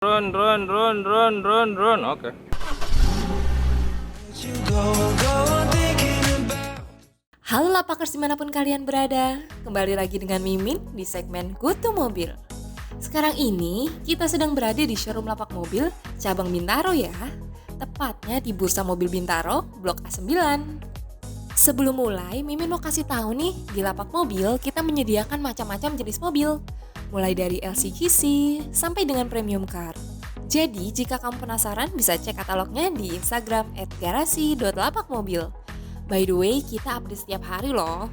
Run. Oke. Halo lapakers dimanapun kalian berada, kembali lagi dengan Mimin di segmen Kutu Mobil. Sekarang ini kita sedang berada di showroom lapak mobil cabang Bintaro ya, tepatnya di Bursa Mobil Bintaro, Blok A9. Sebelum mulai, Mimin mau kasih tahu nih, di lapak mobil kita menyediakan macam-macam jenis mobil, mulai dari LCGC sampai dengan premium car. Jadi, jika kamu penasaran bisa cek katalognya di Instagram @garasi.lapakmobil. By the way, kita update setiap hari loh.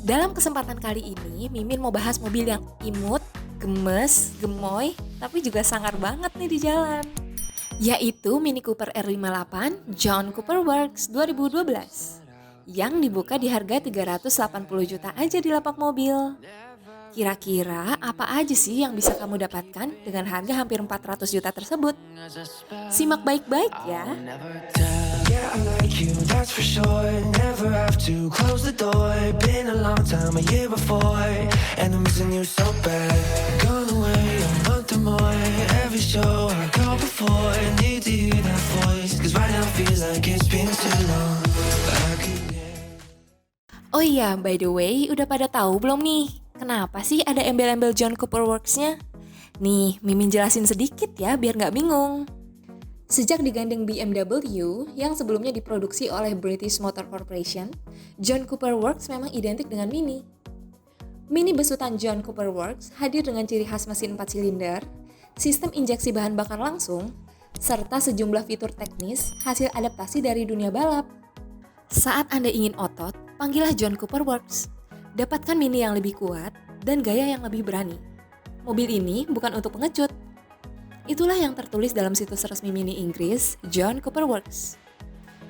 Dalam kesempatan kali ini, Mimin mau bahas mobil yang imut, gemes, gemoy, tapi juga sangar banget nih di jalan. Yaitu Mini Cooper R58 John Cooper Works 2012 yang dibuka di harga 380 juta aja di lapak mobil. Kira-kira apa aja sih yang bisa kamu dapatkan dengan harga hampir 400 juta tersebut? Simak baik-baik ya. Yeah, I like you, that's for sure. Never have to close the door. Been a long time, a year before, and I'm missing you so bad. Gone away a month or more. Every show I go before, need to hear that voice, 'cause right now feels like it's been too long. Oh iya, by the way, udah pada tahu belum nih? Kenapa sih ada embel-embel John Cooper Works-nya? Nih, Mimin jelasin sedikit ya biar nggak bingung. Sejak digandeng BMW yang sebelumnya diproduksi oleh British Motor Corporation, John Cooper Works memang identik dengan Mini. Mini besutan John Cooper Works hadir dengan ciri khas mesin 4 silinder, sistem injeksi bahan bakar langsung, serta sejumlah fitur teknis hasil adaptasi dari dunia balap. Saat Anda ingin otot, panggillah John Cooper Works. Dapatkan Mini yang lebih kuat dan gaya yang lebih berani. Mobil ini bukan untuk pengecut. Itulah yang tertulis dalam situs resmi Mini Inggris, John Cooper Works.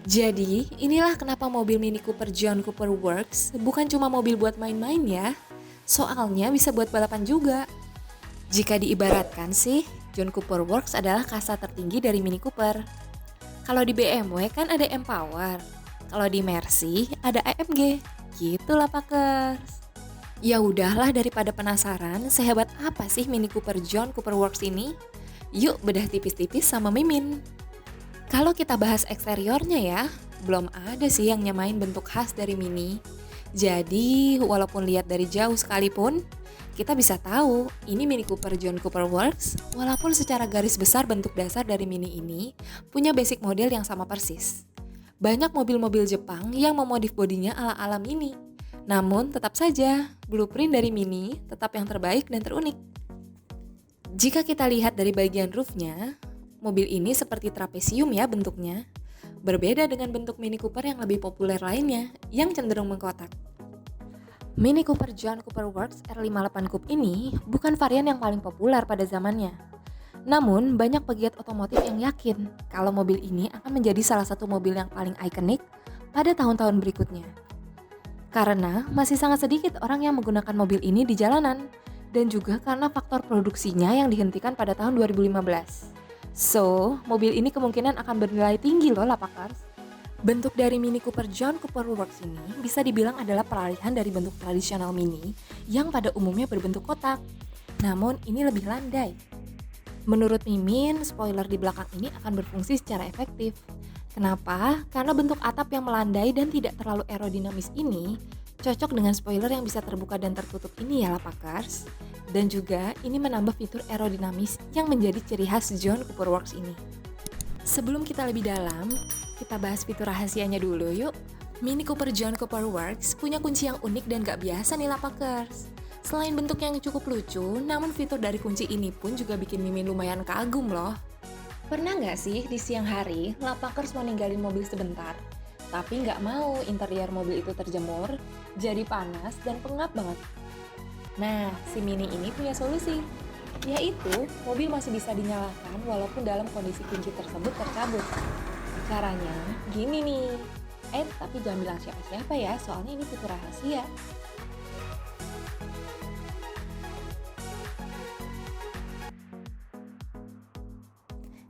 Jadi, inilah kenapa mobil Mini Cooper John Cooper Works bukan cuma mobil buat main-main ya. Soalnya bisa buat balapan juga. Jika diibaratkan sih, John Cooper Works adalah kasta tertinggi dari Mini Cooper. Kalau di BMW kan ada M-Power. Kalau di Mercy ada AMG. Gitulah pakers. Ya udahlah, daripada penasaran sehebat apa sih Mini Cooper John Cooper Works ini? Yuk bedah tipis-tipis sama Mimin. Kalau kita bahas eksteriornya ya, belum ada sih yang nyamain bentuk khas dari Mini. Jadi walaupun lihat dari jauh sekalipun, kita bisa tahu ini Mini Cooper John Cooper Works, walaupun secara garis besar bentuk dasar dari Mini ini punya basic model yang sama persis. Banyak mobil-mobil Jepang yang memodif bodinya ala-ala Mini. Namun tetap saja, blueprint dari Mini tetap yang terbaik dan terunik. Jika kita lihat dari bagian roofnya, mobil ini seperti trapesium ya bentuknya. Berbeda dengan bentuk Mini Cooper yang lebih populer lainnya, yang cenderung mengkotak. Mini Cooper John Cooper Works R58 Coupe ini bukan varian yang paling populer pada zamannya. Namun, banyak pegiat otomotif yang yakin kalau mobil ini akan menjadi salah satu mobil yang paling ikonik pada tahun-tahun berikutnya. Karena masih sangat sedikit orang yang menggunakan mobil ini di jalanan, dan juga karena faktor produksinya yang dihentikan pada tahun 2015. So, mobil ini kemungkinan akan bernilai tinggi loh lapakers. Bentuk dari Mini Cooper John Cooper Works ini bisa dibilang adalah peralihan dari bentuk tradisional Mini yang pada umumnya berbentuk kotak. Namun, ini lebih landai. Menurut Mimin, spoiler di belakang ini akan berfungsi secara efektif. Kenapa? Karena bentuk atap yang melandai dan tidak terlalu aerodinamis ini cocok dengan spoiler yang bisa terbuka dan tertutup ini ya lapakers. Dan juga ini menambah fitur aerodinamis yang menjadi ciri khas John Cooper Works ini. Sebelum kita lebih dalam, kita bahas fitur rahasianya dulu yuk. Mini Cooper John Cooper Works punya kunci yang unik dan gak biasa nih lapakers. Selain bentuk yang cukup lucu, namun fitur dari kunci ini pun juga bikin Mimin lumayan kagum loh. Pernah nggak sih di siang hari, lapakers mau ninggalin mobil sebentar, tapi nggak mau interior mobil itu terjemur, jadi panas dan pengap banget? Nah, si Mini ini punya solusi, yaitu mobil masih bisa dinyalakan walaupun dalam kondisi kunci tersebut tercabut. Caranya gini nih, tapi jangan bilang siapa-siapa ya, soalnya ini fitur rahasia.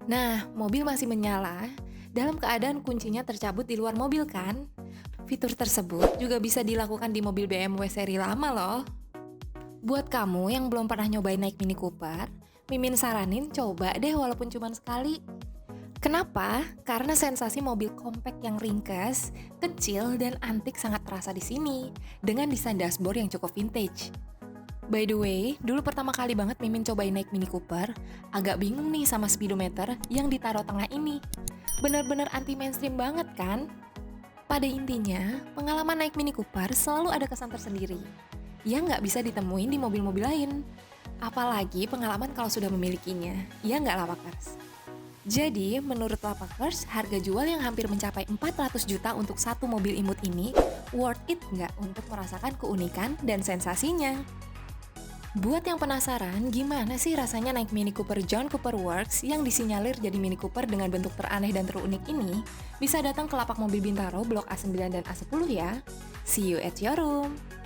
Nah, mobil masih menyala dalam keadaan kuncinya tercabut di luar mobil kan? Fitur tersebut juga bisa dilakukan di mobil BMW seri lama loh. Buat kamu yang belum pernah nyobain naik Mini Cooper, Mimin saranin coba deh walaupun cuma sekali. Kenapa? Karena sensasi mobil compact yang ringkas, kecil, dan antik sangat terasa di sini, dengan desain dashboard yang cukup vintage. By the way, dulu pertama kali banget Mimin cobain naik Mini Cooper, agak bingung nih sama speedometer yang ditaruh tengah ini. Bener-bener anti-mainstream banget kan? Pada intinya, pengalaman naik Mini Cooper selalu ada kesan tersendiri, yang nggak bisa ditemuin di mobil-mobil lain. Apalagi pengalaman kalau sudah memilikinya, ya nggak Lapakers? Jadi, menurut Lapakers, harga jual yang hampir mencapai 400 juta untuk satu mobil imut ini worth it nggak untuk merasakan keunikan dan sensasinya? Buat yang penasaran, gimana sih rasanya naik Mini Cooper John Cooper Works yang disinyalir jadi Mini Cooper dengan bentuk teraneh dan terunik ini, bisa datang ke lapak mobil Bintaro Blok A9 dan A10 ya. See you at your room!